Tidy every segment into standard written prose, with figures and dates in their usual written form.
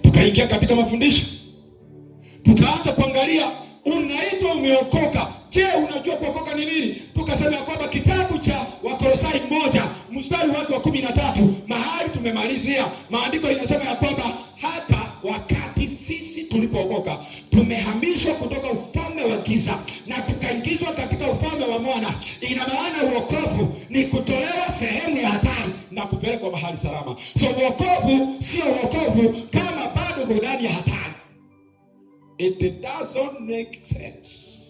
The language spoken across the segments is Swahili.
Tukaingia katika mafundisho, tukaanza kuangalia unaitwa umeokoka. Je, unajua kuokoka ni nini? Tukasema kwamba kitabu cha Wakolosai 1 mstari wake wa 13 mahali tumemalizia, maandiko inasema ya kwamba hata wakati sisi tulipookoka tumehamishwa kutoka ufalme wa giza na tukaingizwa katika ufalme wa mwana. Ina maana wokovu ni kutolewa sehemu ya hatari na kupelekwa mahali salama. So wokovu sio wokovu kama bado uko ndani ya hatari. It doesn't make sense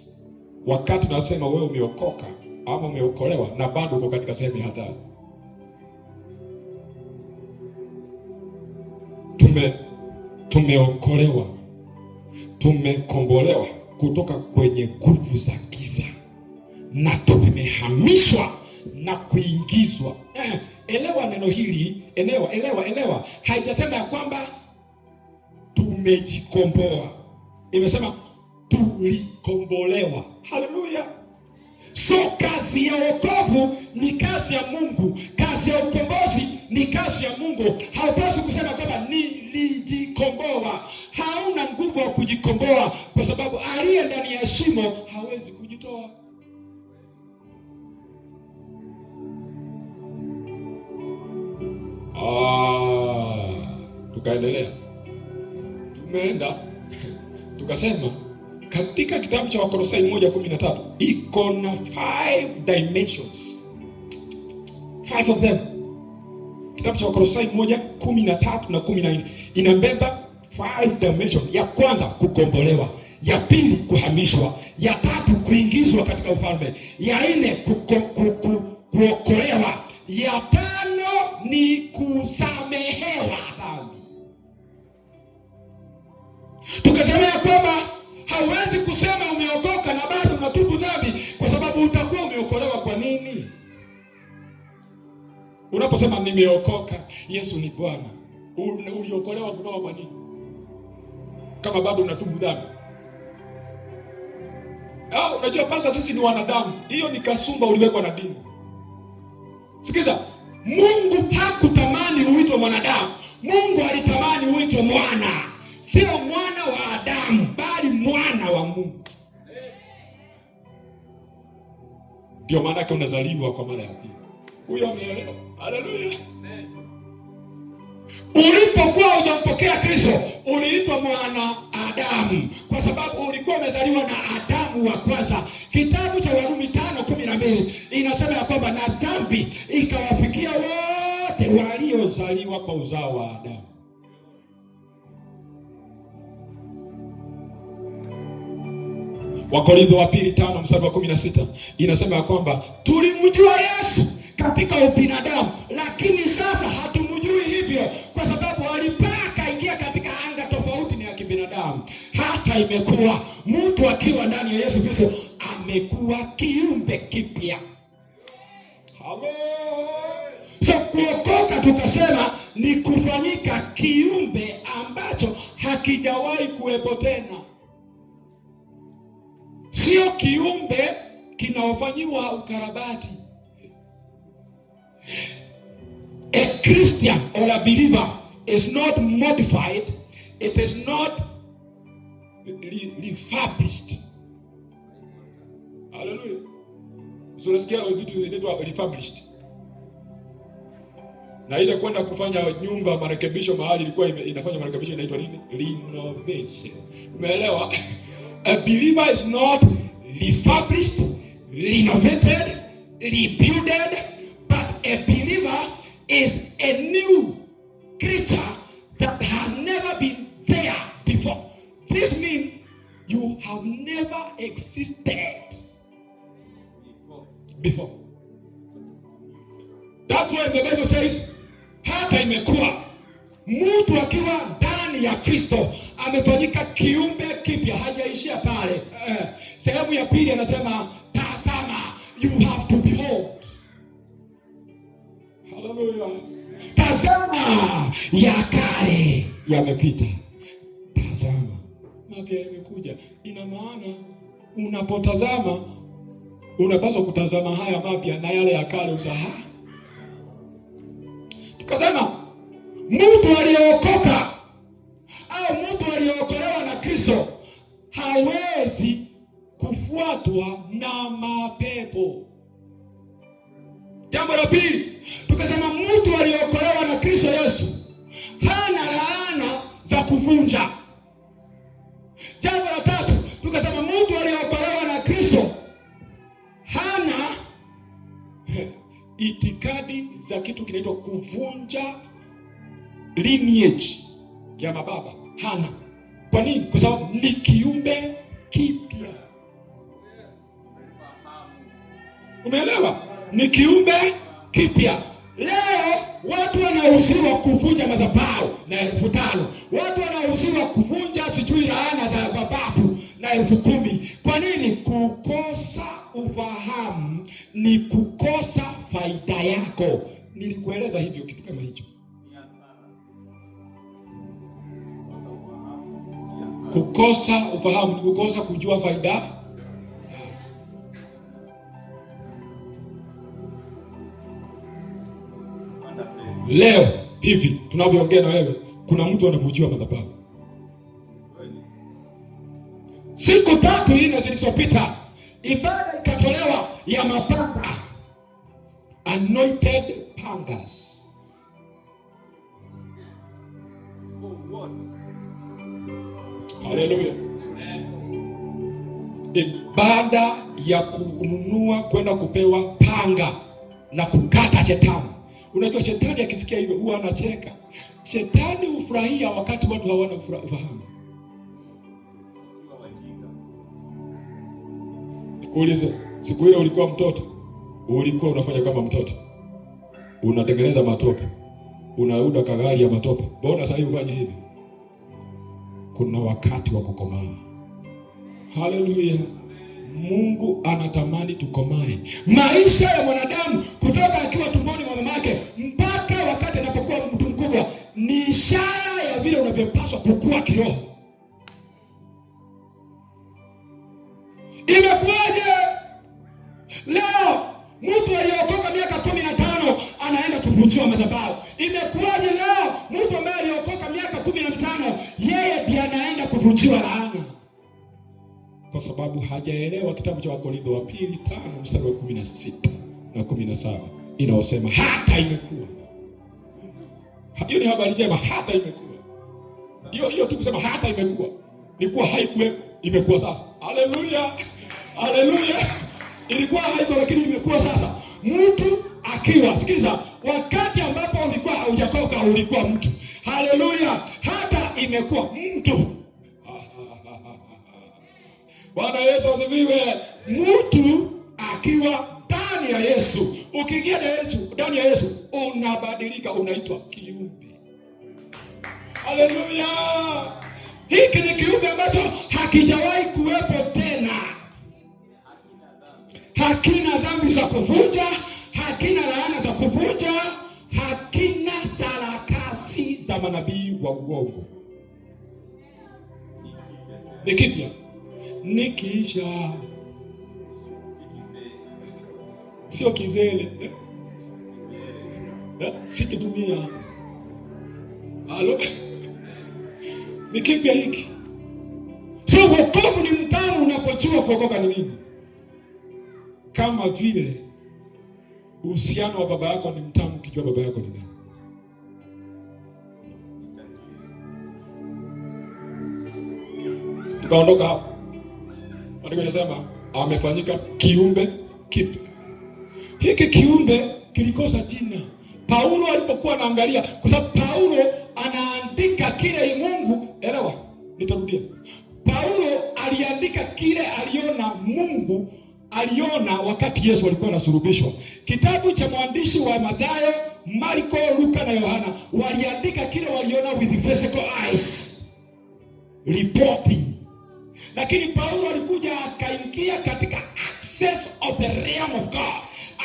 wakati tunasema wewe umeokoka ama umeokolewa na bado uko katika sehemu ya hatari. Tumeokolewa, tumekombolewa kutoka kwenye nguvu za giza na tumehamishwa na kuingizwa. Elewa neno hili, elewa. Haijasema ya kwamba tumejikomboa, imesema tulikombolewa. Haleluya! So kazi ya wokovu ni kazi ya Mungu, kazi ya ukombozi ni kazi ya Mungu. Haupaswi kusema kwamba nilijikomboa. Hauna nguvu ya kujikomboa, kwa sababu aliye ndani ya shimo hawezi kujitoa. Tukaendelea, tumeenda tukasema katika kitabu cha Wakolosai 1:13 iko na 5 dimensions, 5 of them. Kitabu cha Wakolosai 1:13 na 14 inabeba 5 dimensions. Ya kwanza kukombolewa, ya pili kuhamishwa, ya tatu kuingizwa katika ufalme, ya nne kuokolewa, ya tano ni kusamehewa dhambi. Tukasema ya kwamba hauwezi kusema umeokoka na bado unatubu dhambi, kwa sababu utakuwa umeokolewa. Kwa nini? Unaposema nimeokoka, Yesu ni Bwana, uliokolewa kutoka kwa nini kama bado unatubu dhambi? Unajua pasa sisi ni wanadamu, hiyo ni kasumba uliwekwa na dini. Sikiza, Mungu hakutamani uitwe mwanadamu. Mungu alitamani uitwe mwana. Sio mwana wa Adamu, bali mwana wa Mungu. Ndio maana yake unazaliwa kwa mara ya pili. Huyo ameelewa? Haleluya. Ulipokuwa hujampokea Kristo, uliitwa mwana Adamu kwa sababu ulikuwa umezaliwa na Adamu wa kwanza. Kitabu cha Warumi 5:12 inasema ya kwamba na dhambi ikawafikia wote waliozaliwa kwa uzao wa Adamu. Wakorintho wa pili 5:16 inasema ya kwamba tulimjua Yesu katika ubinadamu, lakini sasa hatumjui hivyo, kwa sababu alipaa kaingia katika anga tofauti na ya kibinadamu. Hata imekuwa mtu akiwa ndani ya Yesu Kristo amekuwa kiumbe kipya. Halo. So kuokoka tukasema ni kufanyika kiumbe ambacho hakijawahi kuwepo tena. Sio kiumbe kinaofanyiwa ukarabati. A Christian or a believer is not modified, it is not refurbished. Hallelujah. So nasikia vitu vinaitwa refurbished. Na ile kwenda kufanya nyumba marekebisho mahali ilikuwa inafanya marekebisho inaitwa nini? Renovation. Umeelewa? A believer is not refurbished, renovated, rebuilded, but a believer is a new creature that has never been there before. This means you have never existed before. That's why the Bible says, hata imekuwa mtu akiwa ndani ya Kristo amefanyika kiumbe kipya. Hajaishia pale. Sehemu ya pili anasema tazama, you have to behold. Hallelujah. Tazama, ya kale yamepita, tazama mapya yamekuja. Ina maana unapotazama unapaswa kutazama haya mapya na yale ya kale usahau. Tukasema mtu aliyeokoka kukamatwa na mapepo. Jambo la pili, tukasema mtu aliokolewa na Kristo Yesu hana laana za kuvunja. Jambo la tatu, tukasema mtu aliokolewa na Kristo hana itikadi za kitu kinaitwa kuvunja lineage ya mababa. Hana. Kwa nini? Kwa sababu ni kiumbe kipya. Umeelewa? Ni kiumbe kipya. Leo watu wanahusiwa kuvunja madhabahu na 5,000. Watu wanahusiwa kuvunja sijui laana za mababu na 10,000. Kwa nini? Kukosa ufahamu ni kukosa faida yako. Nilikueleza hivyo kitu kama hicho. Kukosa ufahamu ni kukosa kujua faida. Leo hivi tunavyoongea na wewe, kuna mtu anavujiwa madhabahu. Siku 3-4 zilizopita ibada ikatolewa ya mapanga, anointed pangas. Haleluya. Ibada ya kununua kwenda kupewa panga na kukata shetani. Unajua shetani akisikia hivyo huwa anacheka. Shetani hufurahia wakati watu hawana ufahamu. Nikuulize, siku ile ulikuwa mtoto, ulikuwa unafanya kama mtoto, unatengeneza matope, unauda kagari ya matope. Mbona sasa hivi ufanye hivi? Kuna wakati wa kukomaa. Haleluya. Mungu anatamani tukomae. Maisha ya mwanadamu kutoka akiwa tumboni mwa mamake mpaka wakati anapokuwa mtu mkubwa ni ishara ya vile unavyopaswa kukua kiroho. Imekuwaje leo mtu aliyeokoka miaka 15 anaenda kuvunjiwa madhabahu? Imekuwaje leo mtu ambaye aliokoka miaka 15 yeye ndiye anaenda kuvunjiwa laana? Kwa sababu hajaelewa kitabu cha Wakorintho wa pili 5 mstari wa 16 na 17 inaosema hata imekuwa. Hiyo ni habari njema, hata imekuwa. Hiyo tu kusema hata imekuwa. Ni kuwa haikuwepo, imekuwa sasa. Haleluya. Haleluya. Ilikuwa haiko lakini imekuwa sasa. Mtu akiwa, sikiza, wakati ambapo ulikuwa haujakoka ulikuwa mtu. Haleluya. Hata imekuwa mtu. Bwana Yesu asifiwe. Mtu akiwa ndani ya Yesu, ukiingia ndani ya Yesu unabadilika, unaitwa kiumbe. Haleluya. Hiki ni kiumbe ambacho hakijawahi kuwepo tena. Hakina dhambi za kuvunja, hakina laana za kuvunja, hakina sarakasi za manabii wa uongo. Ni kipya. Nikisha sio kizele, sikitumia. Halo. Ni kipya hiki. So wokovu ni mtamu unapojua kuokoka ni nini. Kama vile uhusiano wa baba yako ni mtamu ukijua baba yako ni nani. Tukaondoka hapo. Watu wanasema amefanyika kiumbe kipya. Hiki kiumbe kilikosa jina. Paulo alipokuwa anaangalia, kwa sababu Paulo anaandika kile Mungu, elewa, nitarudia. Paulo aliandika kile aliona Mungu aliona wakati Yesu alikuwa anasulubishwa. Kitabu cha mwandishi wa Mathayo, Marko, Luka na Yohana waliandika kile waliona with physical eyes, reporting. Lakini Paulo alikuja akaingia katika access of the realm of God.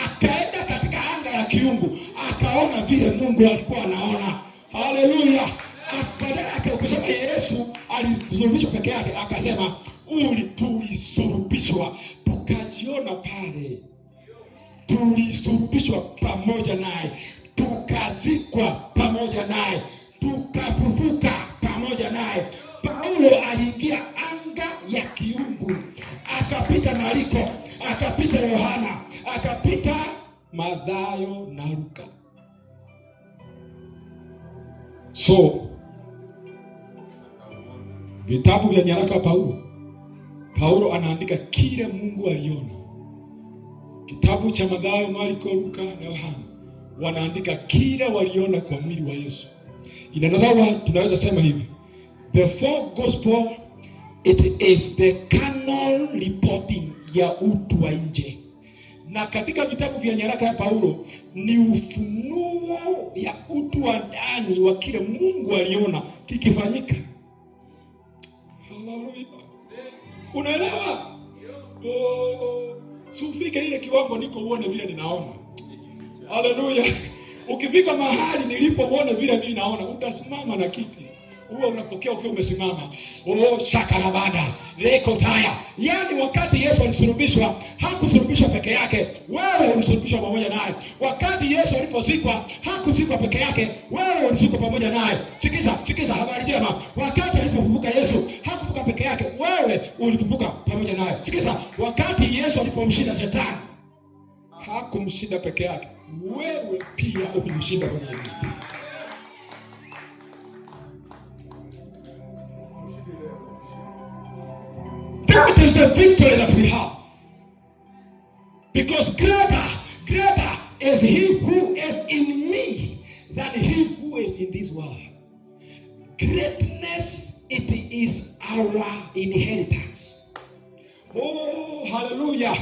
Akaenda katika anga ya kiungu, akaona vile Mungu alikuwa anaona. Haleluya. Badala yake kusema Yesu alisulubishwa peke yake, akasema tulisulubishwa, tukajiona pale. Tulisulubishwa pamoja naye, tukazikwa pamoja naye, tukafufuka pamoja naye. Paulo aliingia anga ya kiungu, akapita Mariko, akapita Yohana, akapita Mathayo na Luka. So vitabu vya nyaraka wa Paulo anaandika kile Mungu aliona. Kitabu cha Mathayo, Marko, Luka na Yohana wanaandika kile waliona kwa mwili wa Yesu. Inanabawa tunaweza sema hivi, the four gospel, it is the canon reporting ya utu wa nje. Na katika vitabu vya nyaraka ya Paulo ni ufunuo ya utu wa ndani wa kile Mungu aliona kikifanyika. Haleluya. Unaelewa? Sufike ile kiwango niko uone vile ninaona. Haleluya. Ukifika mahali nilipo uone vile mimi naona, utasimama na kiti. Uwe unapokea ukiwa umesimama. Shakarabada, leko taya. Yaani wakati Yesu alisulubishwa, hakusulubishwa peke yake, wewe ulisulubishwa pamoja naye. Wakati Yesu alipozikwa, hakuzikwa peke yake, wewe ulizikwa pamoja naye. Sikiza habari njema. Wakati alipofufuka Yesu, hakufufuka peke yake, wewe ulifufuka pamoja naye. Sikiza, wakati Yesu alipomshinda Shetani, hakumshinda peke yake, wewe pia ulimshinda pamoja naye. That is the victory that we have. Because greater is he who is in me than he who is in this world. Greatness, it is our inheritance. Oh, hallelujah.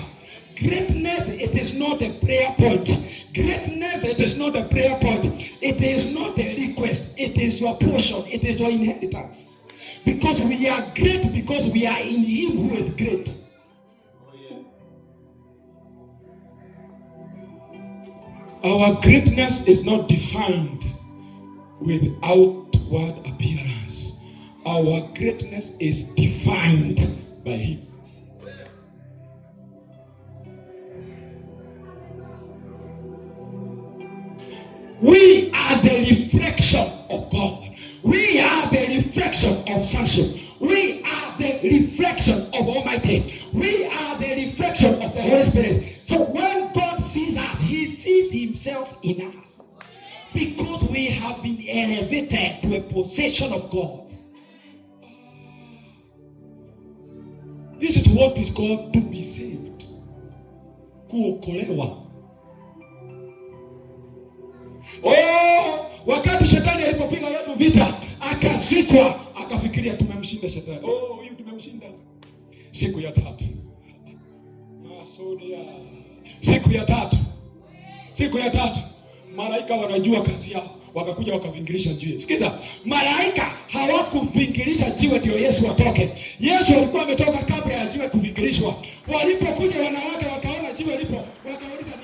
Greatness, it is not a prayer point. Greatness, it is not a prayer point. It is not a request. It is your portion. It is your inheritance. Because we are great, because we are in him who is great. Our greatness is not defined with outward appearance. Our greatness is defined by him. We are the reflection of God. We are the reflection of sonship. We are the reflection of Almighty. We are the reflection of the Holy Spirit. So when God sees us, he sees himself in us. Because we have been elevated to a possession of God. This is what is called to be saved. Kuokolewa. Wakati Shetani alipopiga Yesu vita, akazikwa, akafikiria tumemshinda Shetani. Huyu tumemshinda. Siku ya tatu. Siku ya tatu. Malaika wanajua kazi yao, wakakuja wakavingirisha jiwe. Sikiza, malaika hawakuvingirisha jiwe ndio Yesu atoke. Yesu alikuwa ametoka kabla ya jiwe kuvingirishwa. Walipokuja wanawake wakaona jiwe lipo, wakauliza